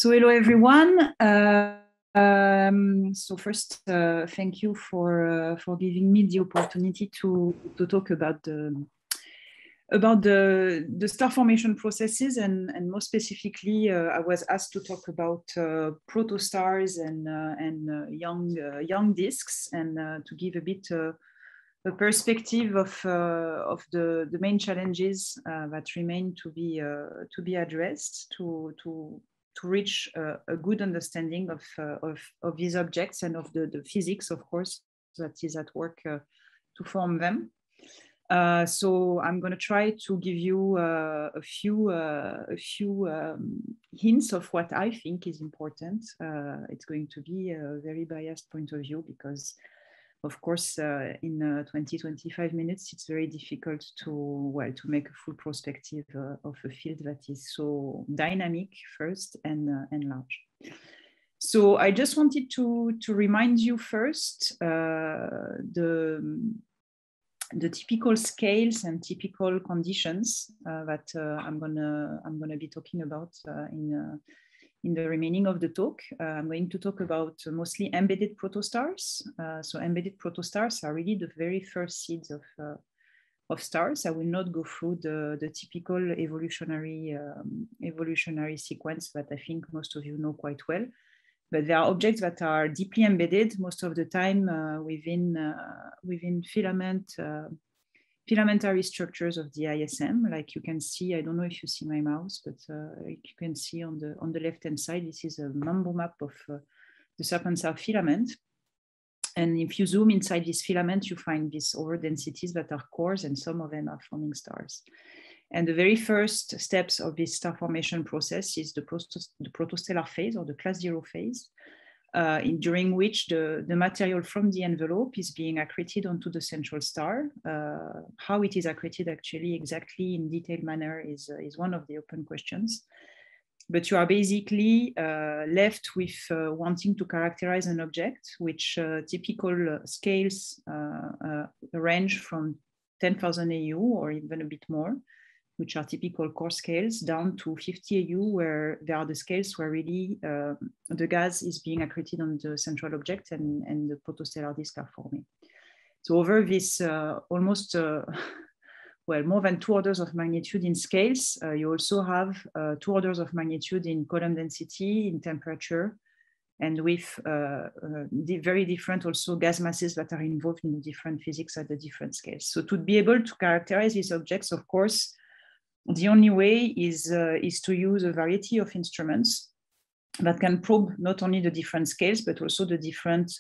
So hello everyone. So first, thank you for giving me the opportunity to talk about the star formation processes, and more specifically, I was asked to talk about protostars and young disks, and to give a bit a perspective of the main challenges that remain to be addressed to reach a good understanding of these objects and of the physics, of course, that is at work to form them. So I'm going to try to give you a few hints of what I think is important. It's going to be a very biased point of view because, of course, in 20-25 minutes, it's very difficult to make a full perspective of a field that is so dynamic first and large. So I just wanted to remind you first the typical scales and typical conditions that I'm gonna be talking about in the remaining of the talk. I'm going to talk about mostly embedded protostars. So embedded protostars are really the very first seeds of stars. I will not go through the typical evolutionary sequence that I think most of you know quite well. But there are objects that are deeply embedded most of the time within filamentary structures of the ISM. Like you can see, I don't know if you see my mouse, but you can see on the left-hand side, this is a Mambo map of the Serpentine filament. And if you zoom inside this filament, you find these overdensities that are cores, and some of them are forming stars. And the very first steps of this star formation process is the protostellar phase, or the class 0 phase, during which the material from the envelope is being accreted onto the central star. How it is accreted actually exactly in detailed manner is one of the open questions. But you are basically left with wanting to characterize an object, which typical scales range from 10,000 AU or even a bit more, which are typical core scales, down to 50 AU, where there are the scales where really the gas is being accreted on the central object and the protostellar disk are forming. So over this almost, more than 2 orders of magnitude in scales, you also have 2 orders of magnitude in column density, in temperature, and with very different also gas masses that are involved in the different physics at the different scales. So to be able to characterize these objects, of course, the only way is to use a variety of instruments that can probe not only the different scales, but also the different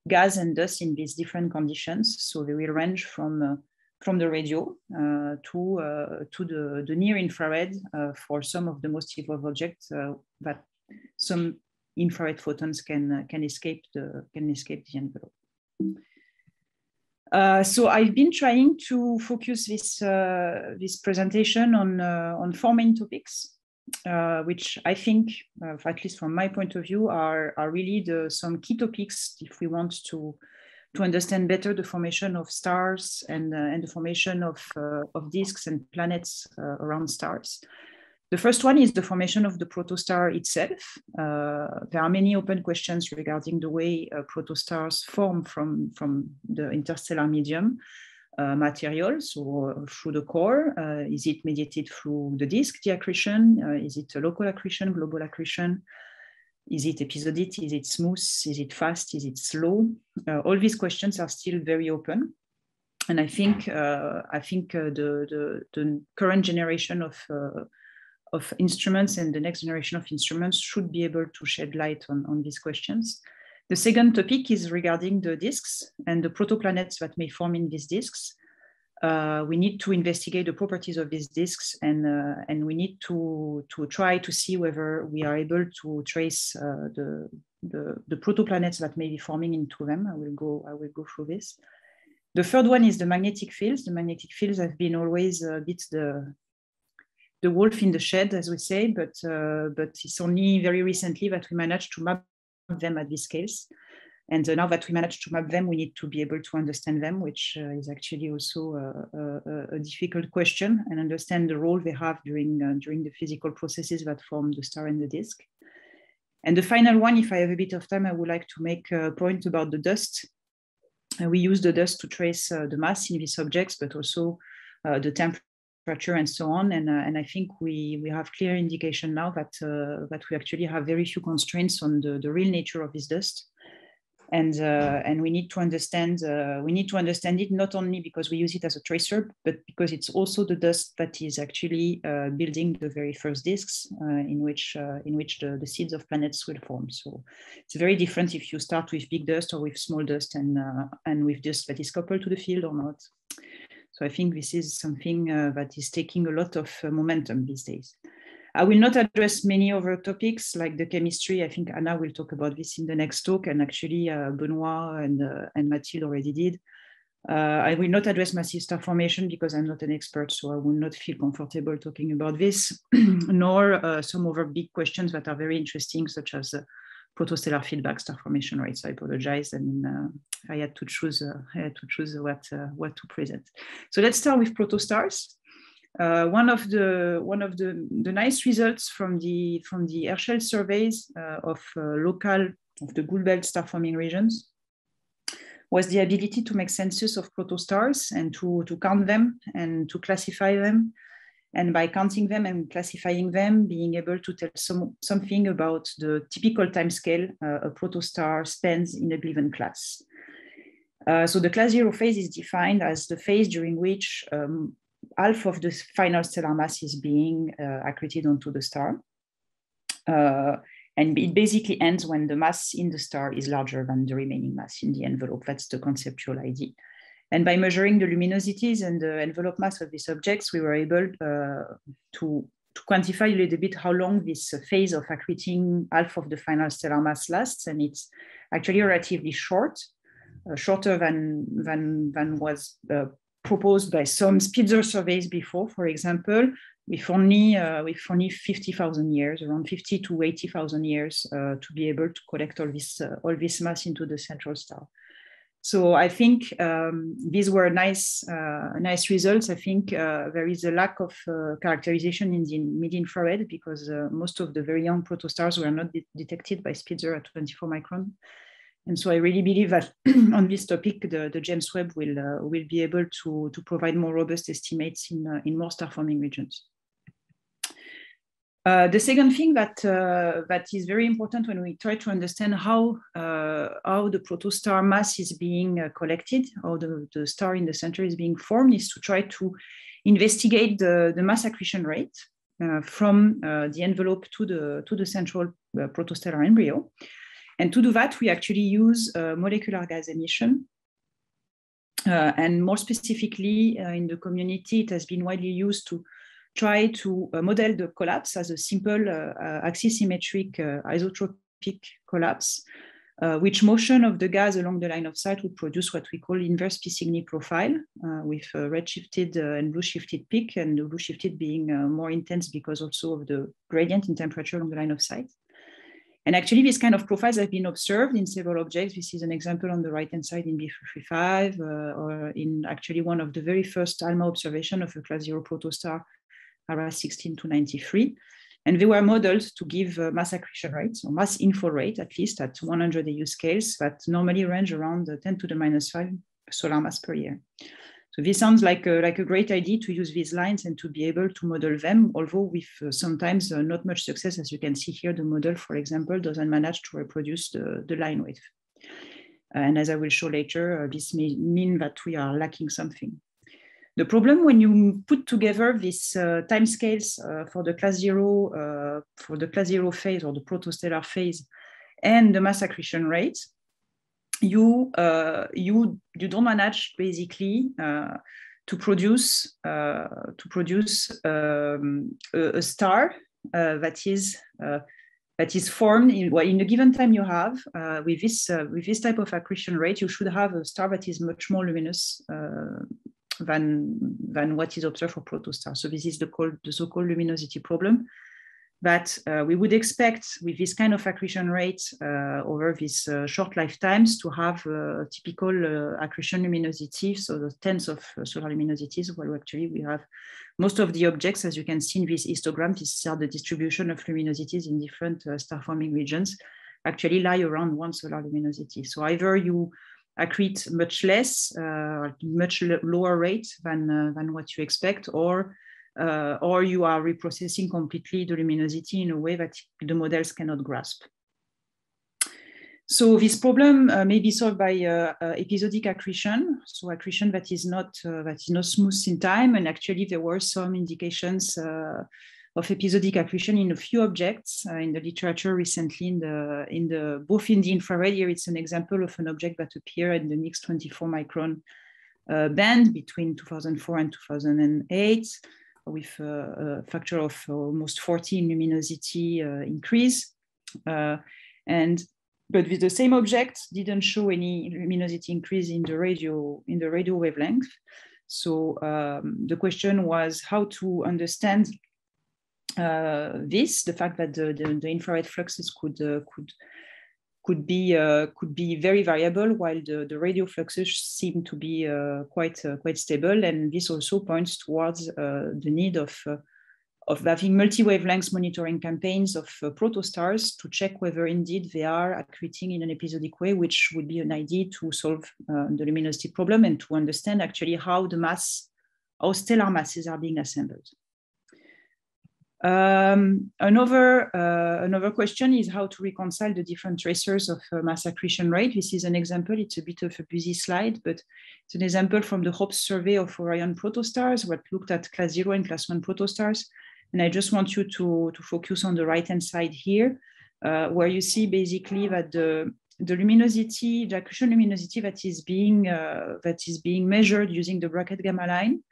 gas and dust in these different conditions. So they will range from the radio to the near infrared for some of the most evolved objects that some infrared photons can escape the envelope. So I've been trying to focus this presentation on 4 main topics, which I think, at least from my point of view, are really some key topics if we want to understand better the formation of stars and the formation of disks and planets around stars. The first one is the formation of the protostar itself. There are many open questions regarding the way protostars form from the interstellar medium material, so through the core. Is it mediated through the disk, the accretion? Is it a local accretion, global accretion? Is it episodic? Is it smooth? Is it fast? Is it slow? All these questions are still very open. And I think the current generation of instruments and the next generation of instruments should be able to shed light on these questions. The second topic is regarding the disks and the protoplanets that may form in these disks. We need to investigate the properties of these disks, and we need to try to see whether we are able to trace the protoplanets that may be forming into them. I will go through this. The third one is the magnetic fields. The magnetic fields have been always a bit the wolf in the shed, as we say, but it's only very recently that we managed to map them at these scales. And now that we managed to map them, we need to be able to understand them, which is actually also a difficult question, and understand the role they have during the physical processes that form the star and the disk. And the final one, if I have a bit of time, I would like to make a point about the dust. We use the dust to trace the mass in these objects, but also the temperature and so on. And I think we have clear indication now that we actually have very few constraints on the real nature of this dust. And we need to understand it not only because we use it as a tracer, but because it's also the dust that is actually building the very first disks in which the seeds of planets will form. So it's very different if you start with big dust or with small dust and with dust that is coupled to the field or not. So I think this is something that is taking a lot of momentum these days. I will not address many other topics like the chemistry. I think Anna will talk about this in the next talk, and actually Benoit and Mathilde already did. I will not address massive star formation because I'm not an expert, so I will not feel comfortable talking about this, nor some other big questions that are very interesting, such as protostellar feedback, star formation rates. I apologize, and I had to choose what to present. So let's start with protostars. One of the nice results from the Herschel surveys of the Gould Belt star forming regions was the ability to make census of protostars and to count them and to classify them. And by counting them and classifying them, being able to tell something about the typical timescale a protostar spends in a given class. So the class 0 phase is defined as the phase during which half of the final stellar mass is being accreted onto the star. And it basically ends when the mass in the star is larger than the remaining mass in the envelope. That's the conceptual idea. And by measuring the luminosities and the envelope mass of these objects, we were able to quantify a little bit how long this phase of accreting half of the final stellar mass lasts. And it's actually relatively short, shorter than was proposed by some Spitzer surveys before, for example, with only 50,000 years, around 50 to 80,000 years to be able to collect all this mass into the central star. So I think these were nice results. I think there is a lack of characterization in the mid-infrared because most of the very young protostars were not detected by Spitzer at 24 micron. And so I really believe that on this topic, the James Webb will be able to provide more robust estimates in more star-forming regions. The second thing that is very important when we try to understand how the protostar mass is being collected, how the star in the center is being formed, is to try to investigate the mass accretion rate from the envelope to the central protostellar embryo. And to do that, we actually use molecular gas emission. And more specifically, in the community, it has been widely used to try to model the collapse as a simple axisymmetric isotropic collapse, which motion of the gas along the line of sight would produce what we call inverse P-Cygni profile with a red-shifted and blue-shifted peak, and the blue-shifted being more intense because also of the gradient in temperature along the line of sight. And actually, this kind of profiles have been observed in several objects. This is an example on the right-hand side in B335, or in actually one of the very first ALMA observation of a class 0 protostar, ARAS 16-93. And they were modeled to give mass accretion rates, or mass inflow rate, at least at 100 AU scales, that normally range around 10 to the minus 5 solar mass per year. So this sounds like a great idea to use these lines and to be able to model them, although with sometimes not much success. As you can see here, the model, for example, doesn't manage to reproduce the line width. And as I will show later, this may mean that we are lacking something. The problem when you put together these timescales for the class 0 phase or the protostellar phase and the mass accretion rate, you don't manage basically to produce a star that is formed in a given time you have with this type of accretion rate. You should have a star that is much more luminous than what is observed for protostars. So this is the so-called luminosity problem that we would expect with this kind of accretion rate over these short lifetimes to have a typical accretion luminosity, so the tens of solar luminosities, while actually we have most of the objects, as you can see in this histogram, these are the distribution of luminosities in different star-forming regions, actually lie around 1 solar luminosity. So either you accrete much less, much lower rate than what you expect, or you are reprocessing completely the luminosity in a way that the models cannot grasp. So this problem may be solved by episodic accretion, so accretion that is not smooth in time. And actually, there were some indications of episodic accretion in a few objects in the literature recently. Both in the infrared, here it's an example of an object that appeared in the mixed 24 micron band between 2004 and 2008, with a factor of almost 40 in luminosity increase. But with the same object, didn't show any luminosity increase in the radio wavelength. So the question was how to understand this, the fact that the infrared fluxes could be very variable, while the radio fluxes seem to be quite stable. And this also points towards the need of having multi-wavelengths monitoring campaigns of protostars to check whether indeed they are accreting in an episodic way, which would be an idea to solve the luminosity problem and to understand actually how stellar masses are being assembled. Another question is how to reconcile the different tracers of mass accretion rate. This is an example. It's a bit of a busy slide, but it's an example from the HOPS survey of Orion protostars, what looked at class 0 and class 1 protostars. And I just want you to focus on the right-hand side here, where you see basically that the luminosity, the accretion luminosity that is being measured using the bracket gamma line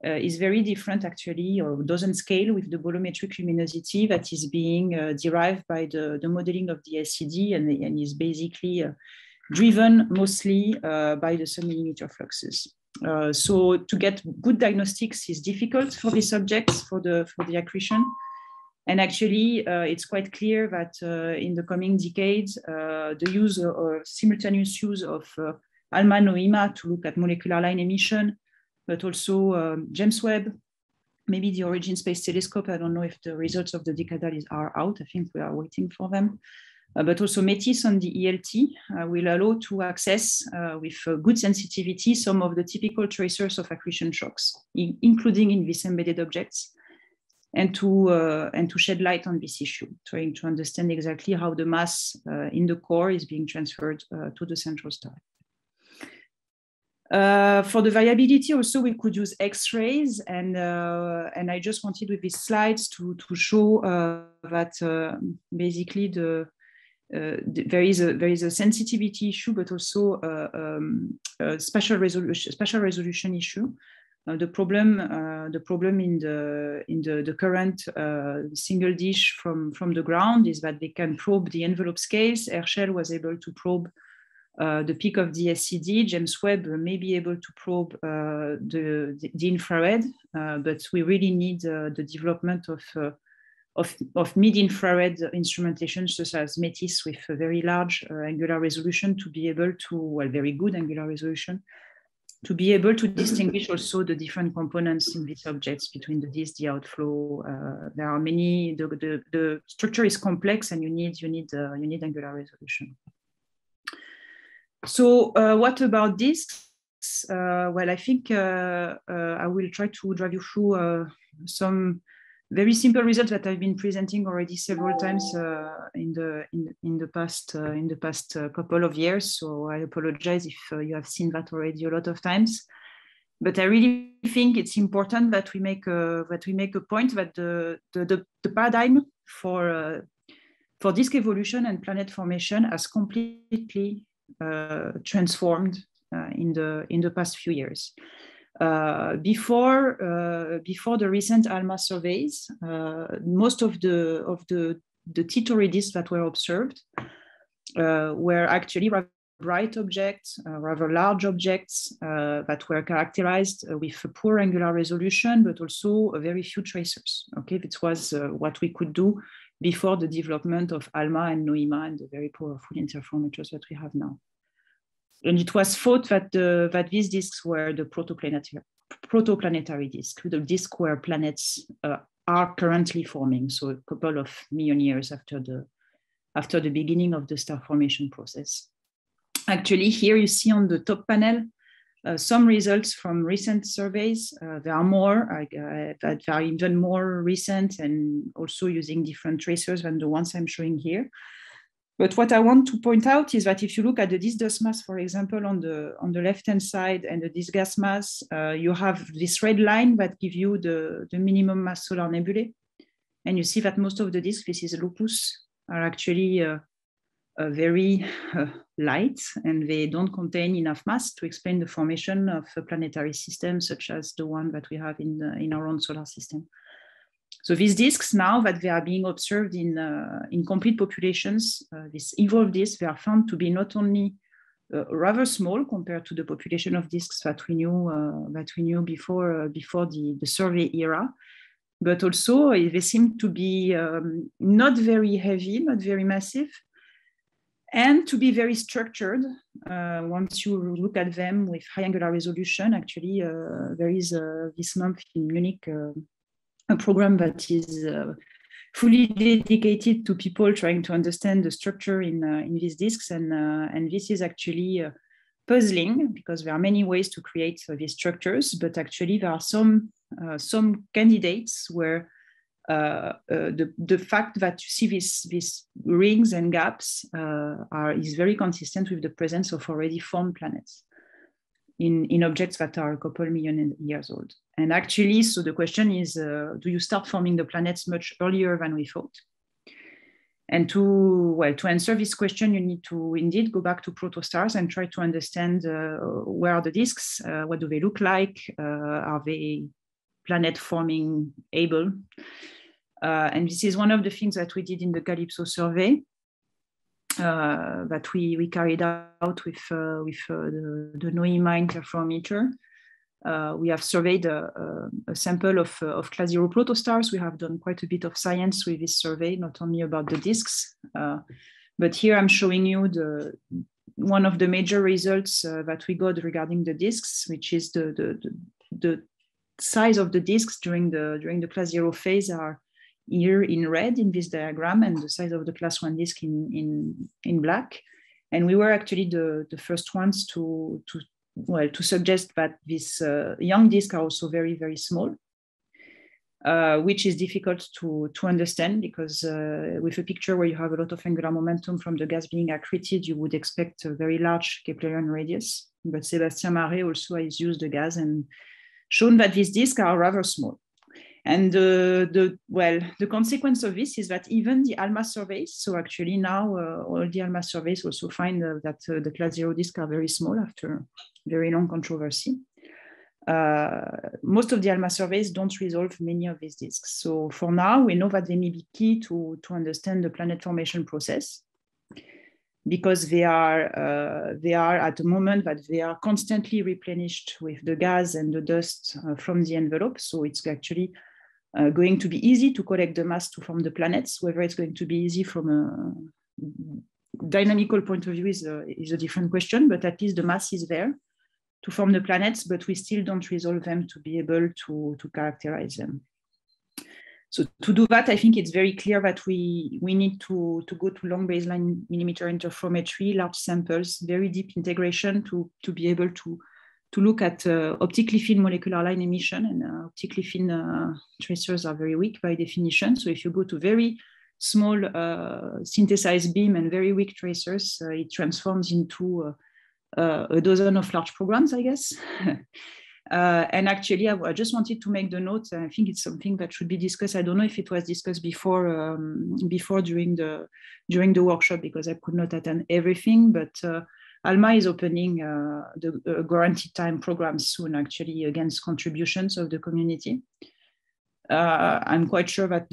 is very different actually, or doesn't scale with the bolometric luminosity that is being derived by the modeling of the SED and is basically driven mostly by the submillimeter fluxes. So to get good diagnostics is difficult for these subjects for the accretion. And actually, it's quite clear that in the coming decades, the use or simultaneous use of ALMA and NOIMA to look at molecular line emission, but also James Webb, maybe the Origin Space Telescope. I don't know if the results of the decadal are out. I think we are waiting for them. But also METIS on the ELT will allow to access with good sensitivity some of the typical tracers of accretion shocks, including in these embedded objects, and to shed light on this issue, trying to understand exactly how the mass in the core is being transferred to the central star. For the variability also, we could use X-rays, and I just wanted with these slides to show that basically there is a sensitivity issue, but also a spatial resolution issue. The problem in the current single dish from the ground is that they can probe the envelope scales. Herschel was able to probe the peak of the SED. James Webb may be able to probe the infrared, but we really need the development of mid-infrared instrumentation, such as METIS with a very large angular resolution to be able to, well, very good angular resolution, to be able to distinguish also the different components in these objects between the disk, the outflow. There are many, the structure is complex and you need angular resolution. So what about disks? Well, I think I will try to drive you through some very simple results that I've been presenting already several times in the past couple of years. So I apologize if you have seen that already a lot of times. But I really think it's important that we make a point that the paradigm for disk evolution and planet formation has completely transformed in the past few years. Before the recent ALMA surveys, most of the T-Tauri disks that were observed were actually bright objects, rather large objects that were characterized with a poor angular resolution, but also very few tracers. Okay, this was what we could do before the development of ALMA and NOIMA and the very powerful interferometers that we have now. And it was thought that these disks were the protoplanetary disk, the disk where planets are currently forming, so a couple of million years after the beginning of the star formation process. Actually, here you see on the top panel some results from recent surveys. There are more that are even more recent and also using different tracers than the ones I'm showing here. But what I want to point out is that if you look at the disk dust mass, for example, on the left-hand side and the disk gas mass, you have this red line that gives you the minimum mass solar nebulae. And you see that most of the disks, this is Lupus, are actually very light, and they don't contain enough mass to explain the formation of a planetary system such as the one that we have in our own solar system. So these disks, now that they are being observed in complete populations, these evolved disks, they are found to be not only rather small compared to the population of disks that we knew before the survey era, but also they seem to be not very heavy, not very massive, and to be very structured. Once you look at them with high angular resolution, actually, there is this month in Munich a program that is fully dedicated to people trying to understand the structure in these disks, and this is actually puzzling because there are many ways to create these structures, but actually there are some candidates where the fact that you see these rings and gaps is very consistent with the presence of already formed planets in objects that are a couple million years old. And actually, so the question is, do you start forming the planets much earlier than we thought? And to answer this question, you need to indeed go back to protostars and try to understand where are the disks, what do they look like, are they planet forming able? And this is one of the things that we did in the Calypso survey that we carried out with the NOEMA interferometer. We have surveyed a sample of class 0 protostars. We have done quite a bit of science with this survey, not only about the disks, but here I'm showing you one of the major results that we got regarding the disks, which is the size of the disks during the class 0 phase are here in red in this diagram, and the size of the class 1 disk in black. And we were actually the first ones to suggest that these young disks are also very, very small, which is difficult to understand because with a picture where you have a lot of angular momentum from the gas being accreted, you would expect a very large Keplerian radius. But Sébastien Maré also has used the gas and shown that these disks are rather small. And the consequence of this is that even the ALMA surveys, so actually now all the ALMA surveys also find that the class 0 disks are very small after very long controversy. Most of the ALMA surveys don't resolve many of these disks. So for now, we know that they may be key to understand the planet formation process, because they are at the moment that they are constantly replenished with the gas and the dust from the envelope. So it's actually going to be easy to collect the mass to form the planets. Whether it's going to be easy from a dynamical point of view is a different question, but at least the mass is there to form the planets, but we still don't resolve them to be able to characterize them. So to do that, I think it's very clear that we need to go to long baseline millimeter interferometry, large samples, very deep integration to be able to look at optically thin molecular line emission, and optically thin tracers are very weak by definition. So if you go to very small synthesized beam and very weak tracers, it transforms into a dozen of large programs, I guess. And actually, I just wanted to make the note. I think it's something that should be discussed. I don't know if it was discussed before during the workshop, because I could not attend everything. But ALMA is opening the guaranteed time program soon, actually, against contributions of the community. I'm quite sure that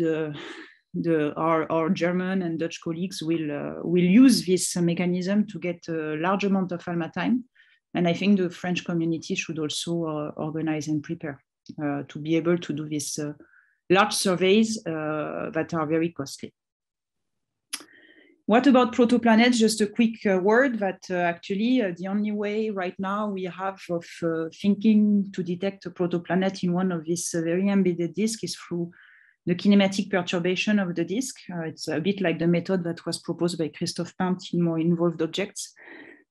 our German and Dutch colleagues will use this mechanism to get a large amount of ALMA time. And I think the French community should also organize and prepare to be able to do these large surveys that are very costly. What about protoplanets? Just a quick word that actually the only way right now we have of thinking to detect a protoplanet in one of these very embedded disks is through the kinematic perturbation of the disk. It's a bit like the method that was proposed by Christophe Pint in more involved objects.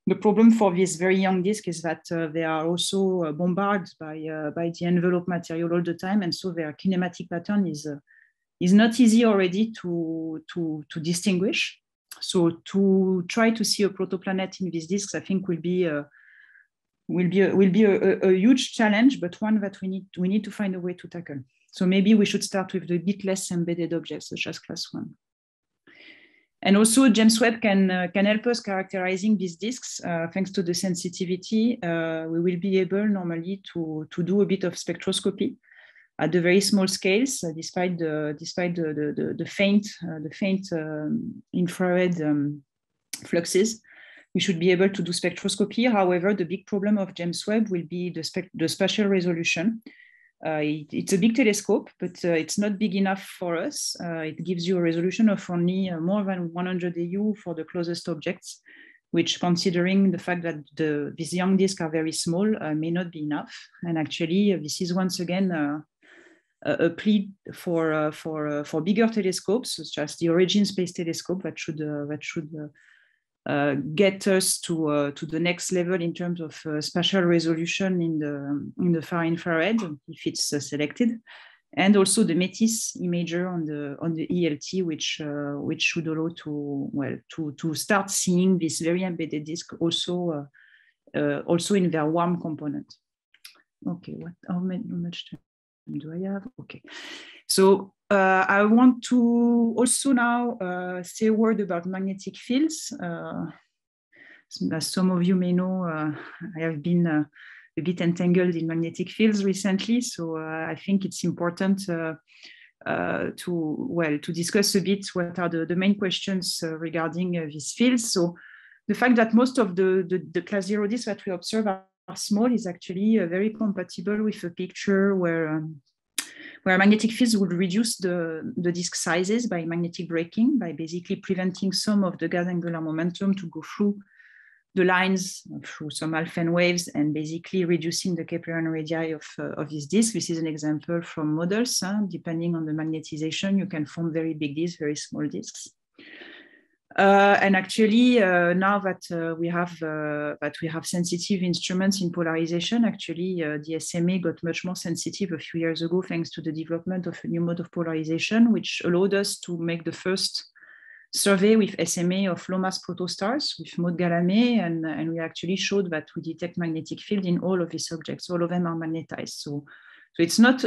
The problem for this very young disk is that they are also bombarded by the envelope material all the time, and so their kinematic pattern is not easy already to distinguish. So to try to see a protoplanet in these disks, I think will be a huge challenge, but one that we need to find a way to tackle. So maybe we should start with the bit less embedded objects, such as class 1. And also James Webb can help us characterizing these disks. Thanks to the sensitivity, we will be able normally to do a bit of spectroscopy at the very small scales, despite the faint infrared fluxes. We should be able to do spectroscopy. However, the big problem of James Webb will be the spatial resolution. It's a big telescope, but it's not big enough for us. It gives you a resolution of only more than 100 AU for the closest objects, which, considering the fact that these young disks are very small, may not be enough. And actually, this is once again a plea for bigger telescopes, such as the Origin Space Telescope, that should get us to the next level in terms of spatial resolution in the far infrared, if it's selected, and also the METIS imager on the ELT, which should allow to start seeing this very embedded disk also in their warm component. Okay, how much time do I have? Okay, so I want to also now say a word about magnetic fields. As some of you may know, I have been a bit entangled in magnetic fields recently, so I think it's important to discuss a bit what are the main questions regarding these fields. So the fact that most of the class 0 disks that we observe are small is actually very compatible with a picture where magnetic fields would reduce the disk sizes by magnetic braking, by basically preventing some of the gas angular momentum to go through the lines, through some Alfvén waves, and basically reducing the Keplerian radii of this disk. This is an example from models. Depending on the magnetization, you can form very big disks, very small disks. And actually, now that we have sensitive instruments in polarization, actually the SMA got much more sensitive a few years ago, thanks to the development of a new mode of polarization, which allowed us to make the first survey with SMA of low mass protostars with Maud Galamé, and we actually showed that we detect magnetic field in all of these objects. All of them are magnetized. So it's not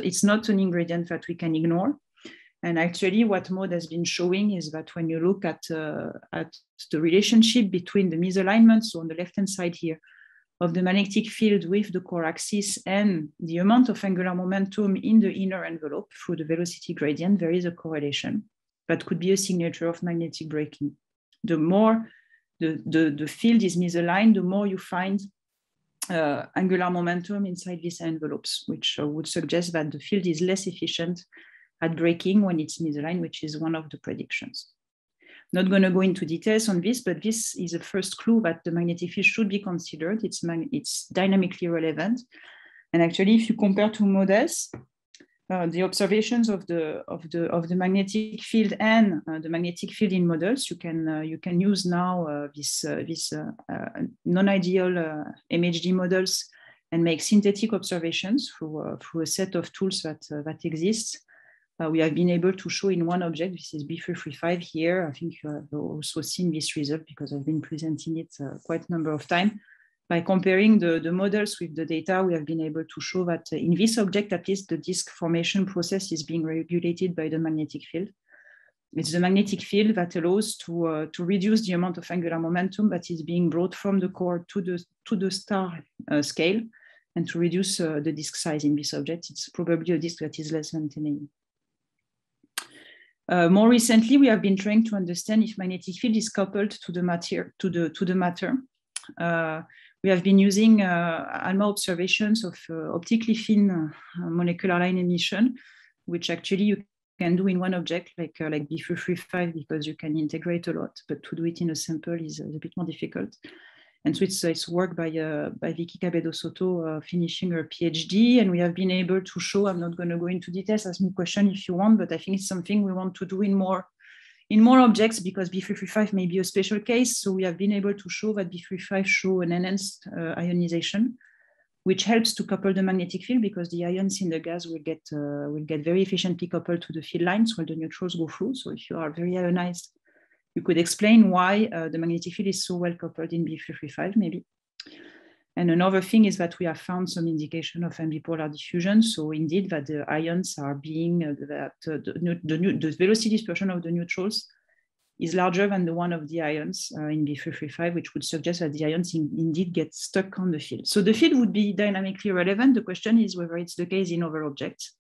an ingredient that we can ignore. And actually, what Maud has been showing is that when you look at the relationship between the misalignment, so on the left-hand side here, of the magnetic field with the core axis and the amount of angular momentum in the inner envelope through the velocity gradient, there is a correlation that could be a signature of magnetic braking. The more the field is misaligned, the more you find angular momentum inside these envelopes, which would suggest that the field is less efficient at braking when it's misaligned, which is one of the predictions. Not going to go into details on this, but this is a first clue that the magnetic field should be considered. It's dynamically relevant. And actually, if you compare two models, the observations of the magnetic field and the magnetic field in models, you can use now this non-ideal MHD models and make synthetic observations through a set of tools that exists. We have been able to show in one object, this is B335 here. I think you have also seen this result because I've been presenting it quite a number of times. By comparing the models with the data, we have been able to show that in this object, at least the disk formation process is being regulated by the magnetic field. It's the magnetic field that allows to reduce the amount of angular momentum that is being brought from the core to the star scale, and to reduce the disk size in this object. It's probably a disk that is less than 10 AU. More recently, we have been trying to understand if magnetic field is coupled to the matter. We have been using ALMA observations of optically thin molecular line emission, which actually you can do in one object, like B335, because you can integrate a lot, but to do it in a sample is a bit more difficult. And so it's work by Vicky Cabedo Soto, finishing her PhD, and we have been able to show, I'm not going to go into details, ask me a question if you want, but I think it's something we want to do in more objects, because B335 may be a special case. So we have been able to show that B335 show an enhanced ionization, which helps to couple the magnetic field, because the ions in the gas will get very efficiently coupled to the field lines while the neutrals go through. So if you are very ionized, you could explain why the magnetic field is so well coupled in B335, maybe. And another thing is that we have found some indication of ambipolar diffusion. So indeed, that the ions are being, the velocity dispersion of the neutrals is larger than the one of the ions in B335, which would suggest that the ions indeed get stuck on the field. So the field would be dynamically relevant. The question is whether it's the case in other objects.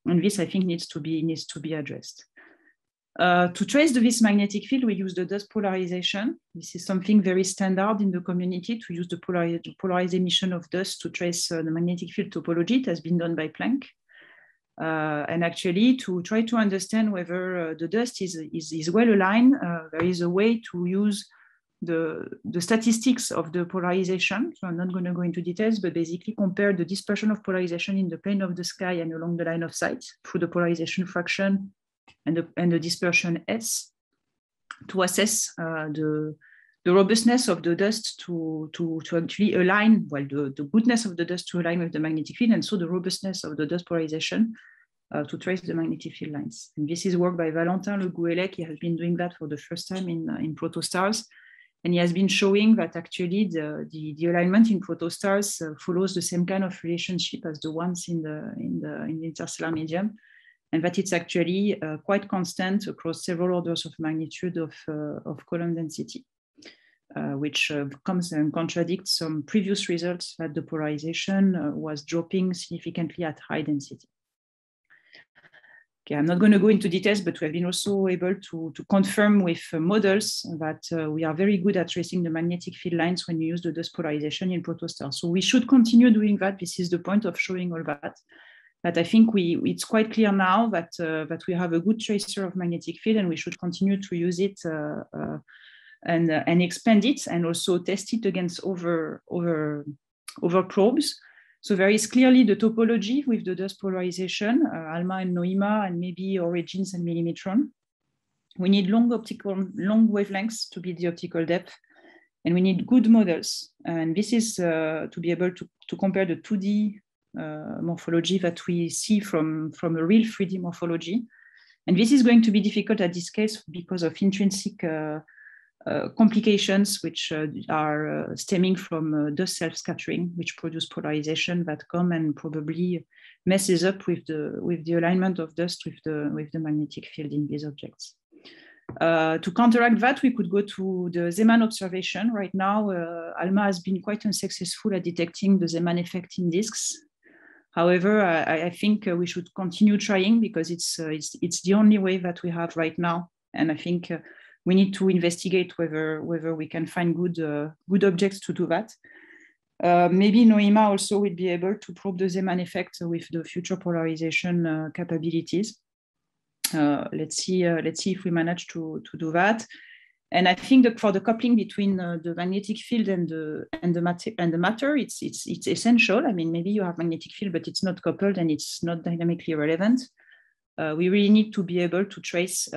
And this, I think, needs to be addressed. To trace this magnetic field, we use the dust polarization. This is something very standard in the community, to use the polarized emission of dust to trace the magnetic field topology. It has been done by Planck. And actually, to try to understand whether the dust is well aligned, there is a way to use the statistics of the polarization. So I'm not going to go into details, but basically compare the dispersion of polarization in the plane of the sky and along the line of sight through the polarization fraction and the dispersion S, to assess the robustness of the dust to actually align, well, the goodness of the dust to align with the magnetic field, and so the robustness of the dust polarization to trace the magnetic field lines. And this is work by Valentin Le Gouellec. He has been doing that for the first time in protostars. And he has been showing that actually the alignment in protostars follows the same kind of relationship as the ones in the interstellar medium, and that it's actually quite constant across several orders of magnitude of column density, which comes and contradicts some previous results that the polarization was dropping significantly at high density. Okay, I'm not going to go into details, but we have been also able to confirm with models that we are very good at tracing the magnetic field lines when you use the dust polarization in protostars. So we should continue doing that. This is the point of showing all that. But I think it's quite clear now that we have a good tracer of magnetic field, and we should continue to use it and expand it, and also test it against over probes. So there is clearly the topology with the dust polarization, ALMA and NOIMA, and maybe origins and millimetron. We need long wavelengths to build the optical depth, and we need good models. And this is to be able to compare the 2D morphology that we see from a real 3D morphology. And this is going to be difficult at this case because of intrinsic complications, which are stemming from dust self-scattering, which produce polarization that come and probably messes up with the alignment of dust with the magnetic field in these objects. To counteract that, we could go to the Zeeman observation. Right now, ALMA has been quite unsuccessful at detecting the Zeeman effect in disks. However, I think we should continue trying, because it's the only way that we have right now. And I think we need to investigate whether we can find good objects to do that. Maybe NOIMA also will be able to probe the Zeeman effect with the future polarization capabilities. Let's see if we manage to do that. And I think that for the coupling between the magnetic field and the matter, it's essential. I mean, maybe you have magnetic field, but it's not coupled and it's not dynamically relevant. We really need to be able to trace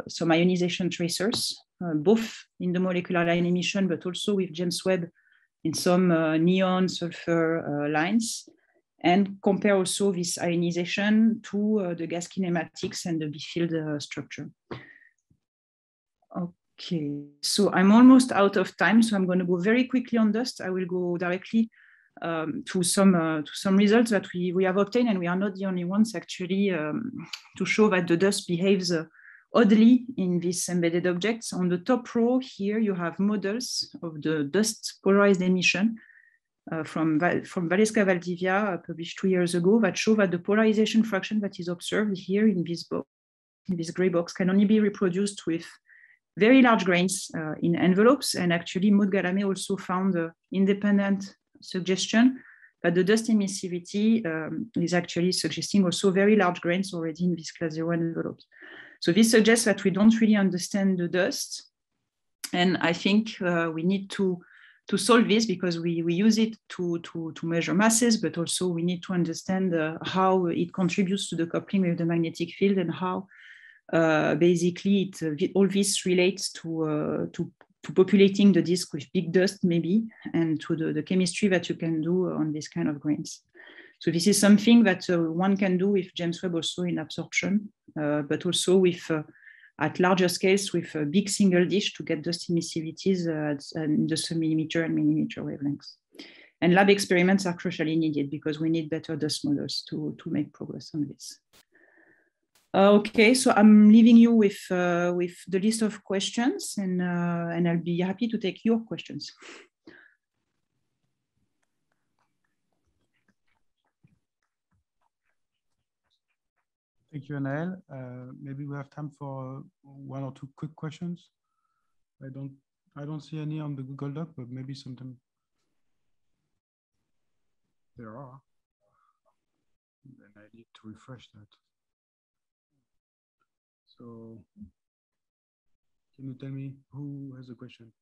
some ionization tracers, both in the molecular line emission, but also with James Webb in some neon sulfur lines, and compare also this ionization to the gas kinematics and the B field structure. Okay, so I'm almost out of time, so I'm going to go very quickly on dust. I will go directly to some results that we have obtained, and we are not the only ones actually, to show that the dust behaves oddly in these embedded objects. On the top row here, you have models of the dust polarized emission from Valesca Valdivia, published 2 years ago, that show that the polarization fraction that is observed here in this box, in this gray box, can only be reproduced with very large grains in envelopes. And actually, Maud Galamé also found independent suggestion But the dust emissivity is actually suggesting also very large grains already in these class 0 envelopes. So this suggests that we don't really understand the dust. And I think we need to solve this because we use it to measure masses, but also we need to understand how it contributes to the coupling with the magnetic field and how basically all this relates to populating the disk with big dust maybe, and to the chemistry that you can do on this kind of grains. So this is something that one can do with James Webb also in absorption, but also with at larger scales with a big single dish to get dust emissivities in the sub-millimeter and millimeter wavelengths. And lab experiments are crucially needed because we need better dust models to make progress on this. Okay, so I'm leaving you with the list of questions, and I'll be happy to take your questions. Thank you, Anaëlle. Maybe we have time for one or two quick questions. I don't see any on the Google Doc, but maybe sometime there are. Then I need to refresh that. So, can you tell me who has a question?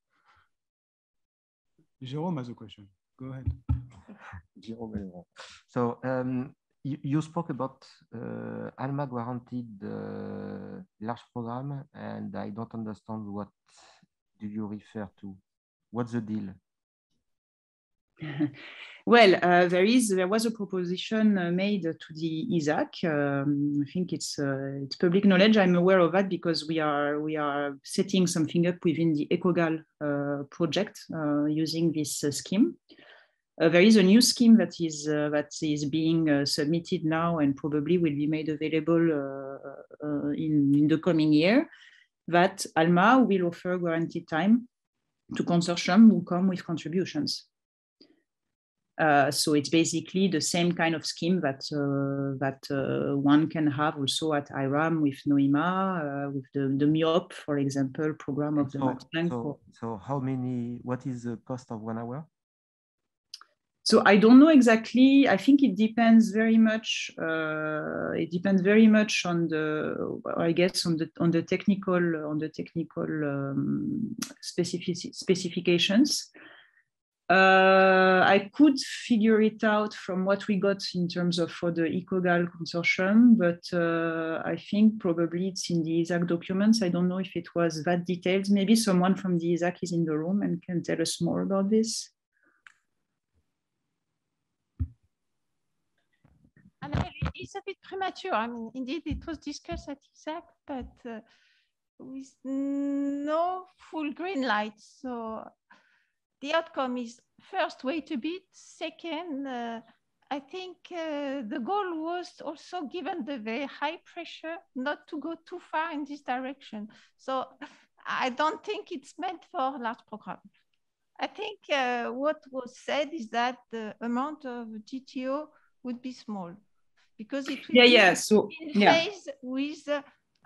Jérôme has a question. Go ahead. Jérôme. So, you spoke about ALMA guaranteed large program, and I don't understand what do you refer to. What's the deal? Well, there was a proposition made to the ESAC. I think it's public knowledge. I'm aware of that because we are setting something up within the EcoGAL project using this scheme. There is a new scheme that is being submitted now and probably will be made available in the coming year, that ALMA will offer guaranteed time to consortium who come with contributions. So it's basically the same kind of scheme that one can have also at IRAM with NOIMA, with the MIOP, for example, program of the Max Planck. So what is the cost of 1 hour? So I don't know exactly. I think it depends very much. It depends very much on I guess, on the technical specifications. I could figure it out from what we got in terms of for the EcoGAL consortium, but I think probably it's in the ESAC documents. I don't know if it was that detailed. Maybe someone from the ESAC is in the room and can tell us more about this. And it's a bit premature. I mean, indeed, it was discussed at ESAC, but with no full green light. So the outcome is first, wait a bit. Second, I think the goal was also, given the very high pressure, not to go too far in this direction. So I don't think it's meant for large programs. I think what was said is that the amount of GTO would be small because it will be in phase with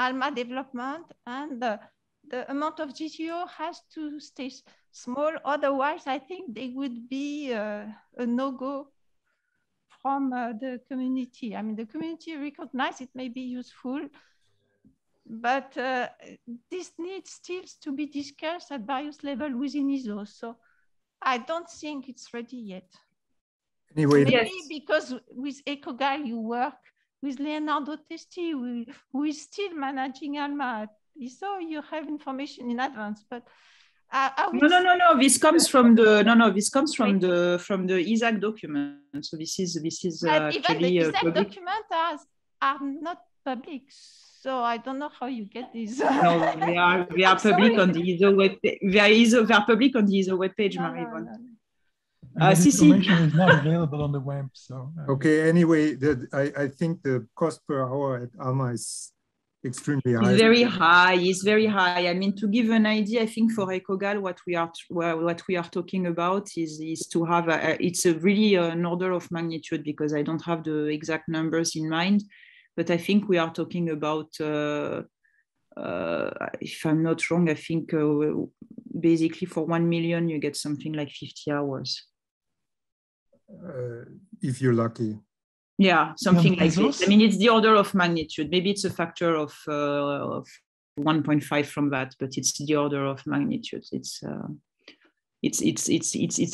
ALMA development, and the amount of GTO has to stay small. Otherwise, I think they would be a no-go from the community. I mean, the community recognizes it may be useful, but this needs still to be discussed at various levels within ISO. So I don't think it's ready yet. Anyway, maybe because with EcoGAL you work with Leonardo Testi, who is still managing ALMA. So you have information in advance, but no. This comes from the from the ESAC document. So this is actually even the ESAC documents are not public. So I don't know how you get these. No, they are public on the ISO web. They are public on the ISO webpage, Marie-Yvonne. This information is not available on the web. So okay. Anyway, I think the cost per hour at ALMA is extremely high. It's very high. It's very high. I mean, to give an idea, I think for EcoGAL, what we are talking about is to have it's a really an order of magnitude, because I don't have the exact numbers in mind, but I think we are talking about, if I'm not wrong, I think basically for 1 million you get something like 50 hours. if you're lucky. Yeah, something like this. I mean, it's the order of magnitude. Maybe it's a factor of 1.5 from that, but it's the order of magnitude. It's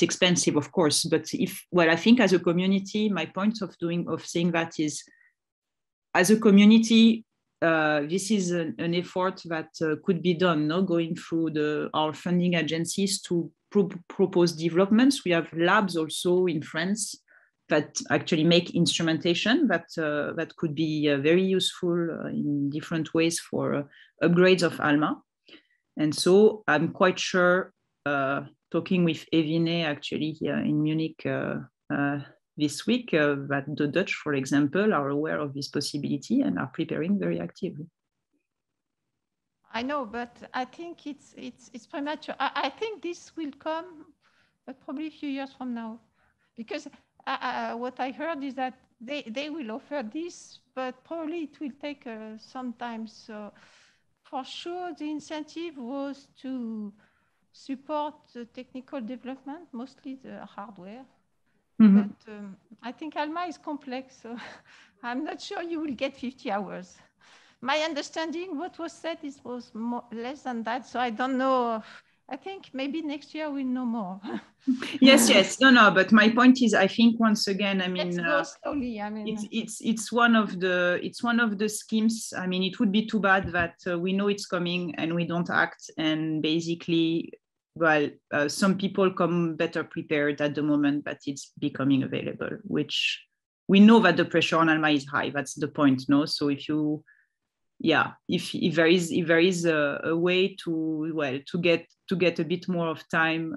expensive, of course. But I think as a community, my point of saying that is, as a community, this is an effort that could be done. No, going through our funding agencies to propose developments. We have labs also in France that actually make instrumentation that could be very useful in different ways for upgrades of ALMA. And so I'm quite sure, talking with Evine actually here in Munich this week, that the Dutch, for example, are aware of this possibility and are preparing very actively. I know, but I think it's premature. I think this will come, but probably a few years from now, because what I heard is that they will offer this, but probably it will take some time. So for sure, the incentive was to support the technical development, mostly the hardware. Mm-hmm. But I think ALMA is complex, so I'm not sure you will get 50 hours. My understanding, what was said, was less than that, so I don't know. I think maybe next year we'll know more. Yes. No. But my point is, I think once again, I mean, let's go slowly. I mean, it's one of the schemes. I mean, it would be too bad that we know it's coming and we don't act, and basically, some people come better prepared at the moment that it's becoming available. Which we know that the pressure on ALMA is high. That's the point, no? So if there is a way to get a bit more of time,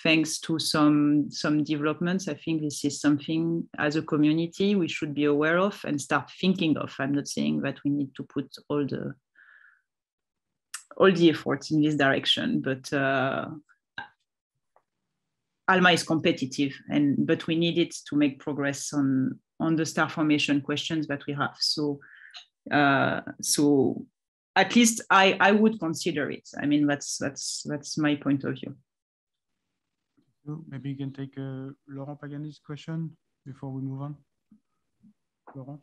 thanks to some developments, I think this is something as a community we should be aware of and start thinking of. I'm not saying that we need to put all the efforts in this direction, but ALMA is competitive, but we need it to make progress on the star formation questions that we have. So at least I would consider it. I mean, that's my point of view. Maybe you can take Laurent Pagani's question before we move on. Laurent?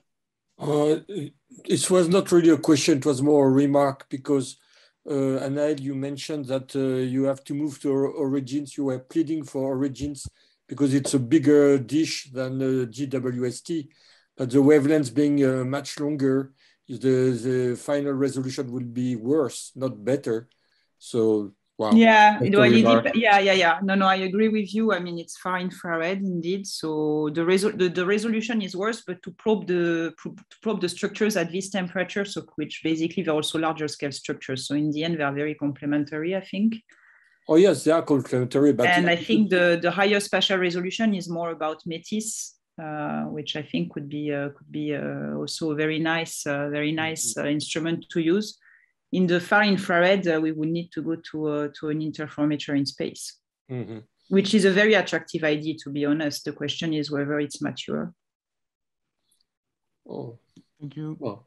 It was not really a question, it was more a remark, because Anaël, you mentioned that you have to move to Origins. You were pleading for Origins because it's a bigger dish than GWST, but the wavelengths being much longer, the final resolution will be worse, not better. So, wow. Yeah, No, I agree with you. I mean, it's far infrared indeed. So the resolution is worse, but to probe the structures at this temperature, so which basically they're also larger scale structures. So in the end, they are very complementary, I think. Oh yes, they are complementary. But I think the higher spatial resolution is more about METIS. Which I think could be also a very nice instrument to use. In the far infrared, we would need to go to an interferometer in space, which is a very attractive idea, to be honest. The question is whether it's mature. Oh, thank you. Well,